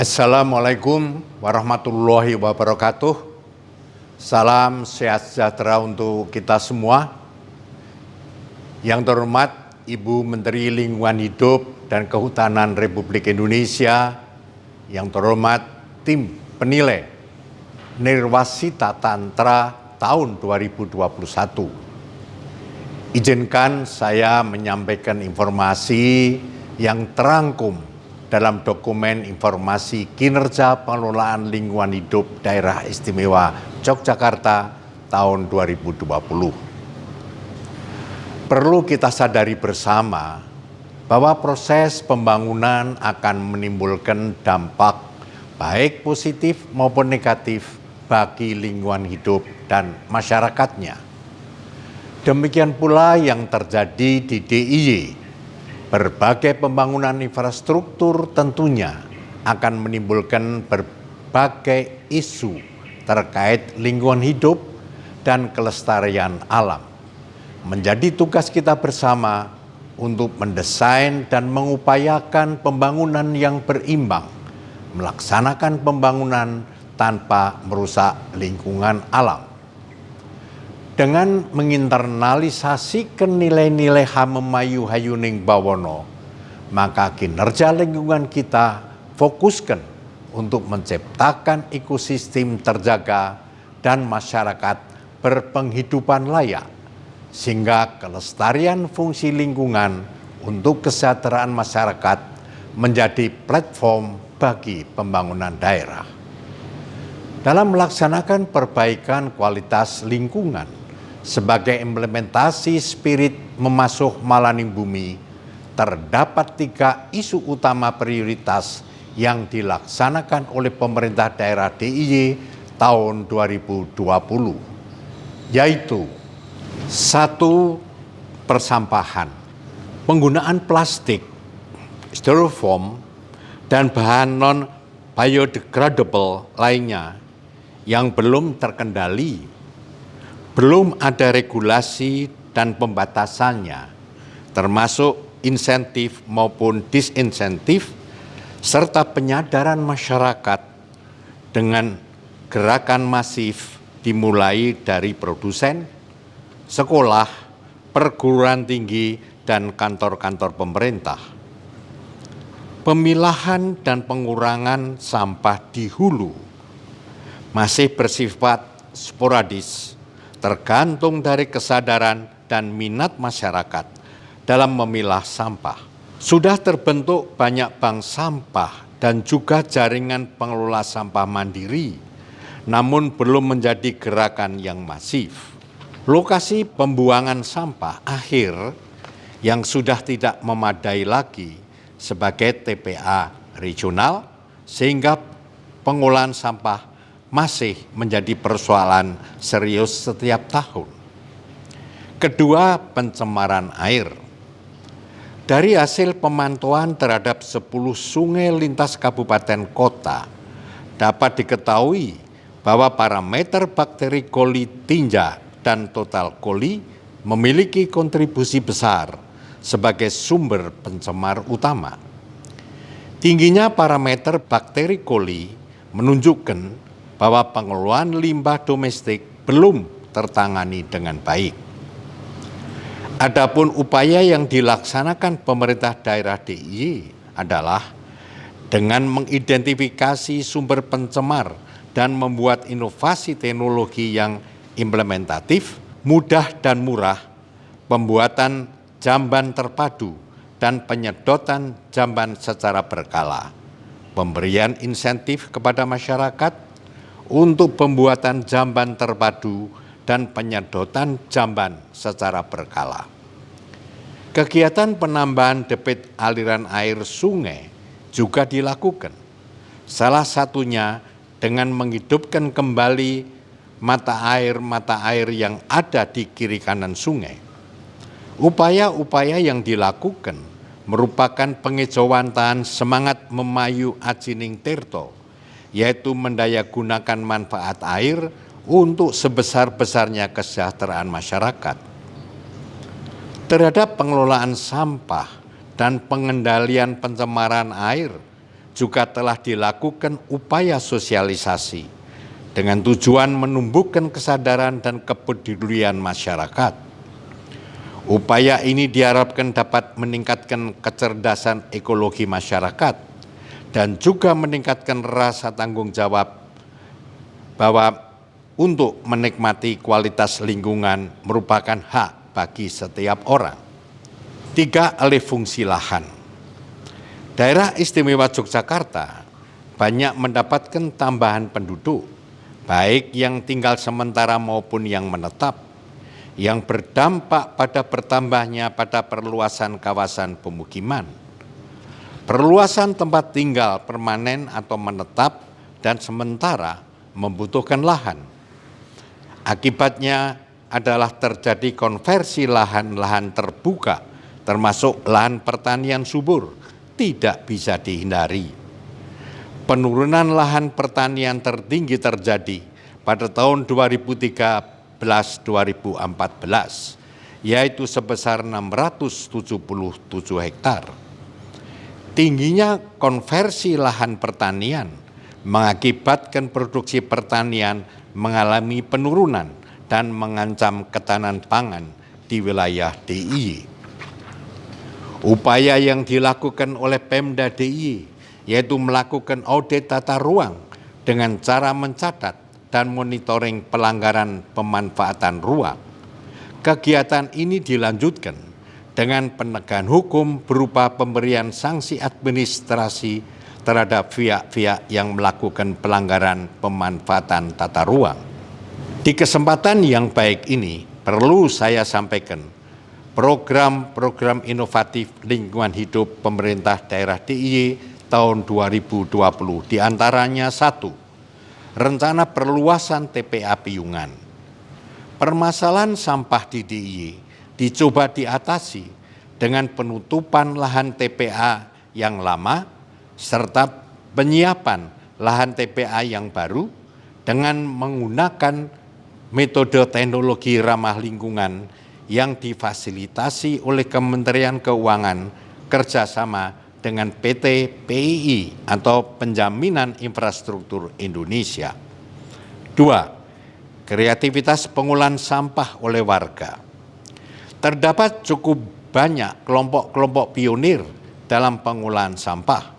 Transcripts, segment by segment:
Assalamualaikum warahmatullahi wabarakatuh. Salam sehat sejahtera untuk kita semua. Yang terhormat Ibu Menteri Lingkungan Hidup dan Kehutanan Republik Indonesia, yang terhormat tim penilai Nirwasita Tantra tahun 2021. Izinkan saya menyampaikan informasi yang terangkum dalam dokumen informasi kinerja pengelolaan lingkungan hidup Daerah Istimewa Yogyakarta tahun 2020. Perlu kita sadari bersama bahwa proses pembangunan akan menimbulkan dampak baik positif maupun negatif bagi lingkungan hidup dan masyarakatnya. Demikian pula yang terjadi di DIY. Berbagai pembangunan infrastruktur tentunya akan menimbulkan berbagai isu terkait lingkungan hidup dan kelestarian alam. Menjadi tugas kita bersama untuk mendesain dan mengupayakan pembangunan yang berimbang, melaksanakan pembangunan tanpa merusak lingkungan alam. Dengan menginternalisasikan nilai-nilai Hamemayu Hayuning Bawono, maka kinerja lingkungan kita fokuskan untuk menciptakan ekosistem terjaga dan masyarakat berpenghidupan layak, sehingga kelestarian fungsi lingkungan untuk kesejahteraan masyarakat menjadi platform bagi pembangunan daerah. Dalam melaksanakan perbaikan kualitas lingkungan, sebagai implementasi spirit memasuh malaning bumi, terdapat 3 isu utama prioritas yang dilaksanakan oleh pemerintah daerah DIY tahun 2020, yaitu 1. Persampahan. Penggunaan plastik, styrofoam, dan bahan non-biodegradable lainnya yang belum terkendali. Belum ada regulasi dan pembatasannya, termasuk insentif maupun disinsentif, serta penyadaran masyarakat dengan gerakan masif dimulai dari produsen, sekolah, perguruan tinggi, dan kantor-kantor pemerintah. Pemilahan dan pengurangan sampah di hulu masih bersifat sporadis, tergantung dari kesadaran dan minat masyarakat dalam memilah sampah. Sudah terbentuk banyak bank sampah dan juga jaringan pengelola sampah mandiri, namun belum menjadi gerakan yang masif. Lokasi pembuangan sampah akhir yang sudah tidak memadai lagi sebagai TPA regional, sehingga pengolahan sampah masih menjadi persoalan serius setiap tahun. Kedua, pencemaran air. Dari hasil pemantauan terhadap 10 sungai lintas kabupaten kota, dapat diketahui bahwa parameter bakteri coli tinja dan total coli memiliki kontribusi besar sebagai sumber pencemar utama. Tingginya parameter bakteri coli menunjukkan bahwa pengelolaan limbah domestik belum tertangani dengan baik. Adapun upaya yang dilaksanakan pemerintah daerah DIY adalah dengan mengidentifikasi sumber pencemar dan membuat inovasi teknologi yang implementatif, mudah dan murah, pembuatan jamban terpadu dan penyedotan jamban secara berkala, pemberian insentif kepada masyarakat untuk pembuatan jamban terpadu dan penyedotan jamban secara berkala. Kegiatan penambahan debit aliran air sungai juga dilakukan. Salah satunya dengan menghidupkan kembali mata air yang ada di kiri kanan sungai. Upaya-upaya yang dilakukan merupakan pengejauhan tahan semangat Memayu Ajining Tirto, yaitu mendayagunakan manfaat air untuk sebesar-besarnya kesejahteraan masyarakat. Terhadap pengelolaan sampah dan pengendalian pencemaran air, juga telah dilakukan upaya sosialisasi dengan tujuan menumbuhkan kesadaran dan kepedulian masyarakat. Upaya ini diharapkan dapat meningkatkan kecerdasan ekologi masyarakat dan juga meningkatkan rasa tanggung jawab bahwa untuk menikmati kualitas lingkungan merupakan hak bagi setiap orang. 3. Alih fungsi lahan. Daerah Istimewa Yogyakarta banyak mendapatkan tambahan penduduk, baik yang tinggal sementara maupun yang menetap, yang berdampak pada bertambahnya pada perluasan kawasan pemukiman. Perluasan tempat tinggal permanen atau menetap dan sementara membutuhkan lahan. Akibatnya adalah terjadi konversi lahan-lahan terbuka, termasuk lahan pertanian subur, tidak bisa dihindari. Penurunan lahan pertanian tertinggi terjadi pada tahun 2013-2014, yaitu sebesar 677 hektar. Tingginya konversi lahan pertanian mengakibatkan produksi pertanian mengalami penurunan dan mengancam ketahanan pangan di wilayah DIY. Upaya yang dilakukan oleh Pemda DIY yaitu melakukan audit tata ruang dengan cara mencatat dan monitoring pelanggaran pemanfaatan ruang. Kegiatan ini dilanjutkan dengan penegakan hukum berupa pemberian sanksi administrasi terhadap pihak-pihak yang melakukan pelanggaran pemanfaatan tata ruang. Di kesempatan yang baik ini perlu saya sampaikan program-program inovatif lingkungan hidup pemerintah daerah DIY tahun 2020, diantaranya 1. Rencana perluasan TPA Piungan. Permasalahan sampah di DIY dicoba diatasi dengan penutupan lahan TPA yang lama serta penyiapan lahan TPA yang baru dengan menggunakan metode teknologi ramah lingkungan yang difasilitasi oleh Kementerian Keuangan kerjasama dengan PT PII atau Penjaminan Infrastruktur Indonesia. 2. Kreativitas pengolahan sampah oleh warga. Terdapat cukup banyak kelompok-kelompok pionir dalam pengolahan sampah,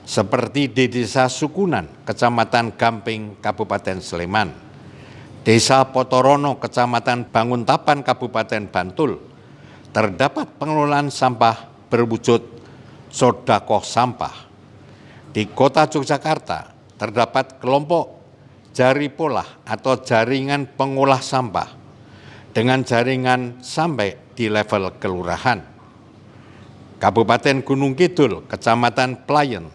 seperti di Desa Sukunan, Kecamatan Gamping, Kabupaten Sleman, Desa Potorono, Kecamatan Banguntapan, Kabupaten Bantul, terdapat pengelolaan sampah berwujud sodakoh sampah. Di Kota Yogyakarta, terdapat kelompok Jaripolah atau jaringan pengolah sampah dengan jaringan sampai di level kelurahan. Kabupaten Gunung Kidul, Kecamatan Pelayan,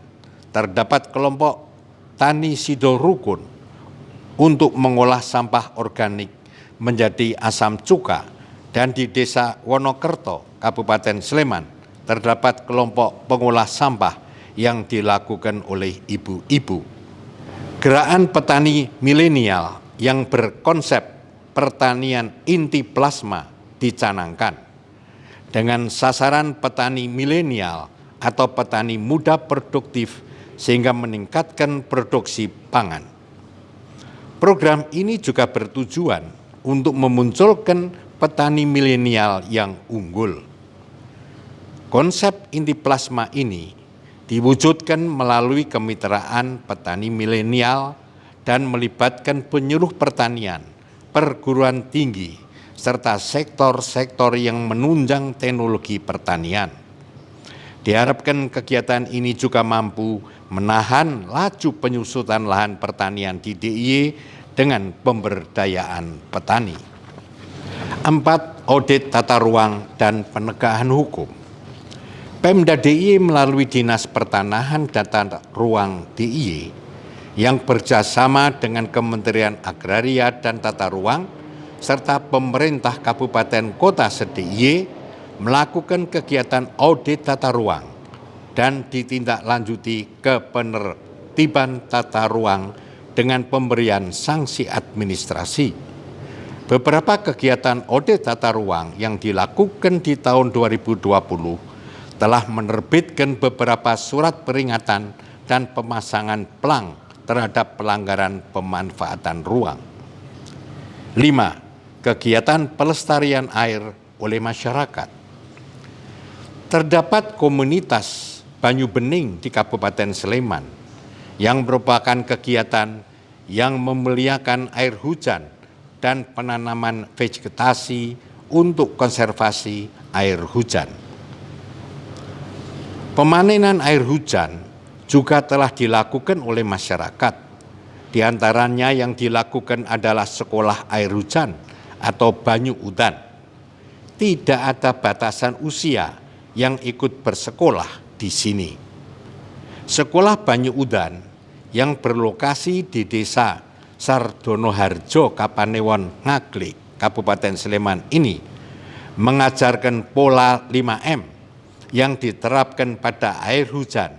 terdapat kelompok Tani Sido Rukun untuk mengolah sampah organik menjadi asam cuka, dan di Desa Wonokerto, Kabupaten Sleman, terdapat kelompok pengolah sampah yang dilakukan oleh ibu-ibu. Gerakan petani milenial yang berkonsep pertanian inti plasma dicanangkan dengan sasaran petani milenial atau petani muda produktif sehingga meningkatkan produksi pangan. Program ini juga bertujuan untuk memunculkan petani milenial yang unggul. Konsep inti plasma ini diwujudkan melalui kemitraan petani milenial dan melibatkan penyuluh pertanian, perguruan tinggi, serta sektor-sektor yang menunjang teknologi pertanian. Diharapkan kegiatan ini juga mampu menahan laju penyusutan lahan pertanian di DIY dengan pemberdayaan petani. 4. Audit tata ruang dan penegakan hukum. Pemda DIY melalui Dinas Pertanahan dan Tata Ruang DIY yang bekerjasama dengan Kementerian Agraria dan Tata Ruang serta pemerintah kabupaten kota se-DIY melakukan kegiatan audit tata ruang dan ditindaklanjuti ke penertiban tata ruang dengan pemberian sanksi administrasi. Beberapa kegiatan audit tata ruang yang dilakukan di tahun 2020 telah menerbitkan beberapa surat peringatan dan pemasangan pelang terhadap pelanggaran pemanfaatan ruang. 5. Kegiatan pelestarian air oleh masyarakat. Terdapat komunitas Banyu Bening di Kabupaten Sleman yang merupakan kegiatan yang memuliakan air hujan dan penanaman vegetasi untuk konservasi air hujan. Pemanenan air hujan juga telah dilakukan oleh masyarakat. Di antaranya yang dilakukan adalah sekolah air hujan atau banyu udan. Tidak ada batasan usia yang ikut bersekolah di sini. Sekolah banyu udan yang berlokasi di Desa Sardono Harjo, Kapanewon, Ngaglik, Kabupaten Sleman ini mengajarkan pola 5M yang diterapkan pada air hujan,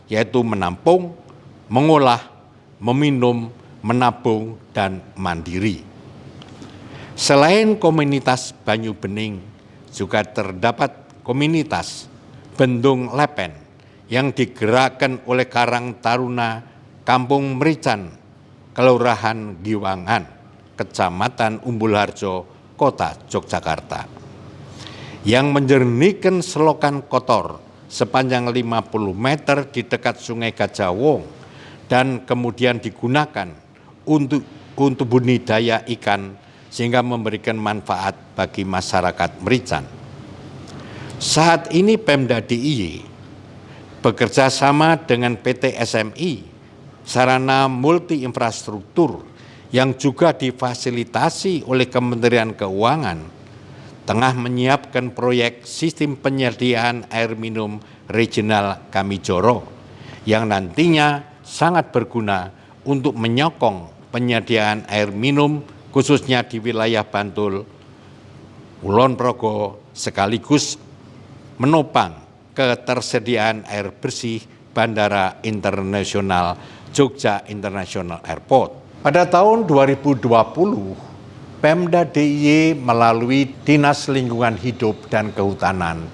yaitu menampung, mengolah, meminum, menabung, dan mandiri. Selain komunitas Banyu Bening, juga terdapat komunitas Bendung Lepen yang digerakkan oleh Karang Taruna Kampung Merican, Kelurahan Giwangan, Kecamatan Umbul Harjo, Kota Yogyakarta, yang menjernihkan selokan kotor sepanjang 50 meter di dekat Sungai Gajah Wong dan kemudian digunakan untuk budidaya ikan sehingga memberikan manfaat bagi masyarakat Merican. Saat ini Pemda DIY bekerja sama dengan PT SMI, Sarana Multi Infrastruktur, yang juga difasilitasi oleh Kementerian Keuangan, tengah menyiapkan proyek sistem penyediaan air minum regional Kamijoro yang nantinya sangat berguna untuk menyokong penyediaan air minum khususnya di wilayah Bantul, Kulon Progo, sekaligus menopang ketersediaan air bersih Bandara Internasional Jogja International Airport. Pada tahun 2020, Pemda DIY melalui Dinas Lingkungan Hidup dan Kehutanan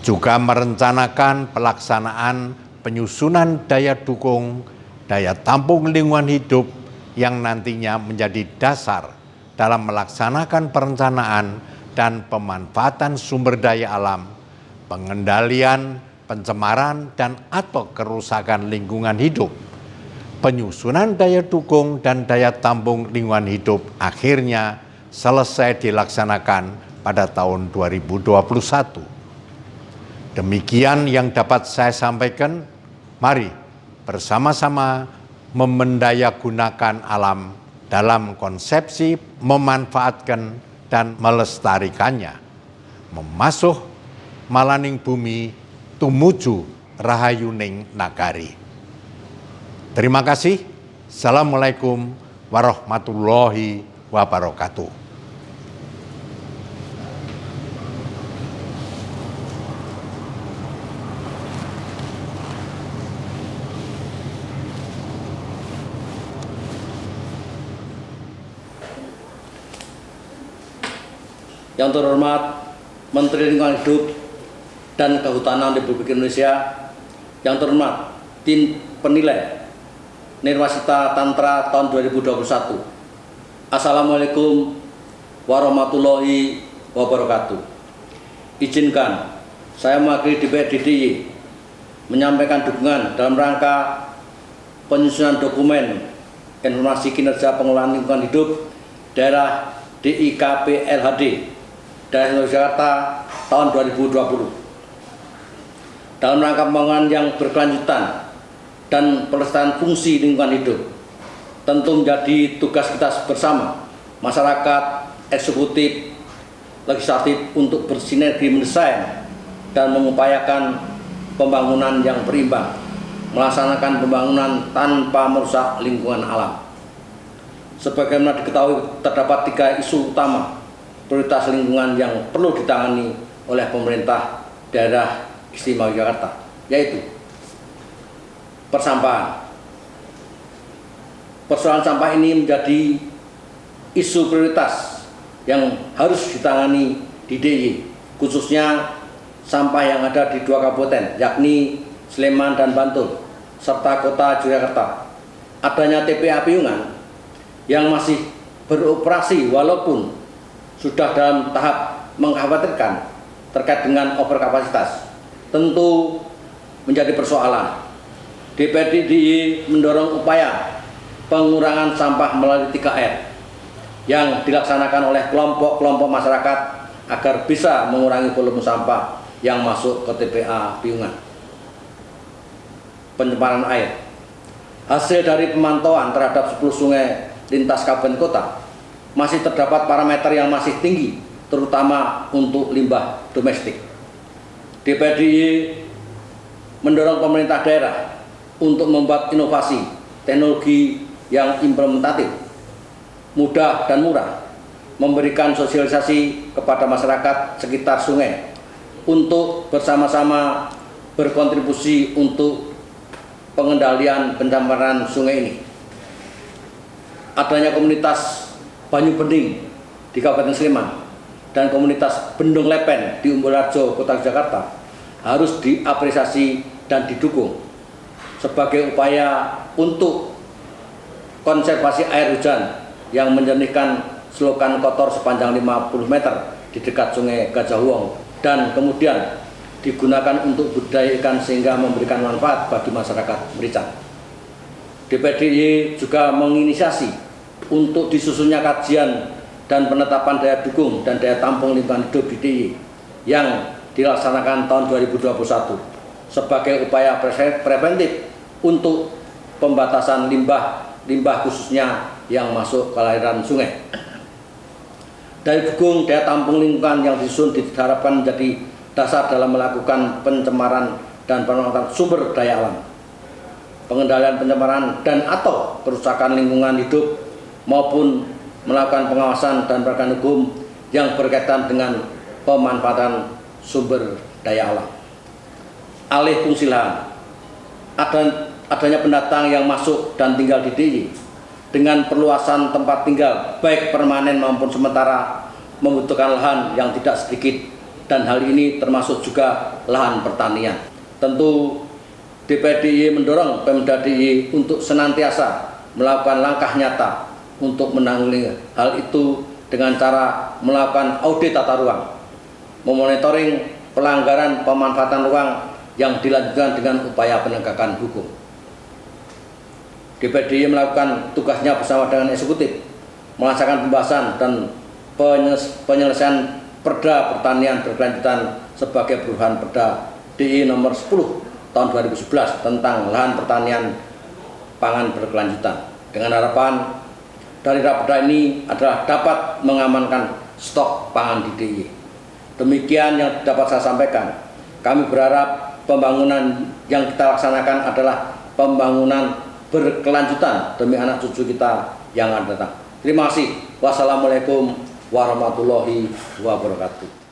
juga merencanakan pelaksanaan penyusunan daya dukung, daya tampung lingkungan hidup yang nantinya menjadi dasar dalam melaksanakan perencanaan dan pemanfaatan sumber daya alam, pengendalian, pencemaran, dan atau kerusakan lingkungan hidup. Penyusunan daya dukung dan daya tampung lingkungan hidup akhirnya selesai dilaksanakan pada tahun 2021. Demikian yang dapat saya sampaikan. Mari bersama-sama memendayagunakan alam dalam konsepsi memanfaatkan dan melestarikannya. Memasuh malaning bumi tumuju rahayuning nagari. Terima kasih. Assalamualaikum warahmatullahi wabarakatuh. Yang terhormat Menteri Lingkungan Hidup dan Kehutanan Republik Indonesia, yang terhormat Tim Penilai Nirwasita Tantra tahun 2021. Assalamualaikum warahmatullahi wabarakatuh. Izinkan saya mewakili DPRD DIY menyampaikan dukungan dalam rangka penyusunan dokumen informasi kinerja pengelolaan lingkungan hidup daerah DIKP LHD daerah Yogyakarta tahun 2020 dalam rangka pembangunan yang berkelanjutan dan pelestarian fungsi lingkungan hidup. Tentu menjadi tugas kita bersama, masyarakat, eksekutif, legislatif, untuk bersinergi mendesain dan mengupayakan pembangunan yang berimbang, melaksanakan pembangunan tanpa merusak lingkungan alam. Sebagaimana diketahui, terdapat 3 isu utama prioritas lingkungan yang perlu ditangani oleh pemerintah daerah istimewa Yogyakarta, yaitu persampahan. Persoalan sampah ini menjadi isu prioritas yang harus ditangani di DIY, khususnya sampah yang ada di 2 kabupaten, yakni Sleman dan Bantul. serta Kota Yogyakarta. Adanya TPA Piungan yang masih beroperasi walaupun sudah dalam tahap mengkhawatirkan terkait dengan overkapasitas tentu menjadi persoalan. DPD DIY mendorong upaya pengurangan sampah melalui 3R yang dilaksanakan oleh kelompok-kelompok masyarakat agar bisa mengurangi volume sampah yang masuk ke TPA Piungan. Pencemaran air. Hasil dari pemantauan terhadap 10 sungai lintas kabupaten kota masih terdapat parameter yang masih tinggi, terutama untuk limbah domestik. DPD DIY mendorong pemerintah daerah untuk membuat inovasi teknologi yang implementatif, mudah dan murah, memberikan sosialisasi kepada masyarakat sekitar sungai untuk bersama-sama berkontribusi untuk pengendalian pencemaran sungai ini. Adanya komunitas Banyu Bening di Kabupaten Sleman dan komunitas Bendung Lepen di Umbulharjo, Kota Jakarta harus diapresiasi dan didukung sebagai upaya untuk konservasi air hujan yang menjernihkan selokan kotor sepanjang 50 meter di dekat Sungai Gajah Wong dan kemudian digunakan untuk budidaya ikan sehingga memberikan manfaat bagi masyarakat Merican. DPD DIY juga menginisiasi untuk disusunnya kajian dan penetapan daya dukung dan daya tampung lingkungan hidup di DIY yang dilaksanakan tahun 2021 sebagai upaya preventif untuk pembatasan limbah khususnya yang masuk ke aliran sungai. Daya dukung daya tampung lingkungan yang disusun diharapkan menjadi dasar dalam melakukan pencemaran dan penanganan sumber daya alam, pengendalian pencemaran dan atau kerusakan lingkungan hidup maupun melakukan pengawasan dan penegakan hukum yang berkaitan dengan pemanfaatan sumber daya alam. Alih fungsi lahan. Adanya pendatang yang masuk dan tinggal di DIY dengan perluasan tempat tinggal baik permanen maupun sementara membutuhkan lahan yang tidak sedikit, dan hal ini termasuk juga lahan pertanian. Tentu DPD DIY mendorong Pemda DIY untuk senantiasa melakukan langkah nyata untuk menanggulangi hal itu dengan cara melakukan audit tata ruang, memonitoring pelanggaran pemanfaatan ruang yang dilanjutkan dengan upaya penegakan hukum. DPD DIY melakukan tugasnya bersama dengan eksekutif, melaksanakan pembahasan dan penyelesaian Perda Pertanian Berkelanjutan sebagai perubahan Perda DIY nomor 10 tahun 2011 tentang lahan pertanian pangan berkelanjutan, dengan harapan dari Raperda ini adalah dapat mengamankan stok pangan di DIY. Demikian yang dapat saya sampaikan. Kami berharap pembangunan yang kita laksanakan adalah pembangunan berkelanjutan demi anak cucu kita yang akan datang. Terima kasih. Wassalamualaikum warahmatullahi wabarakatuh.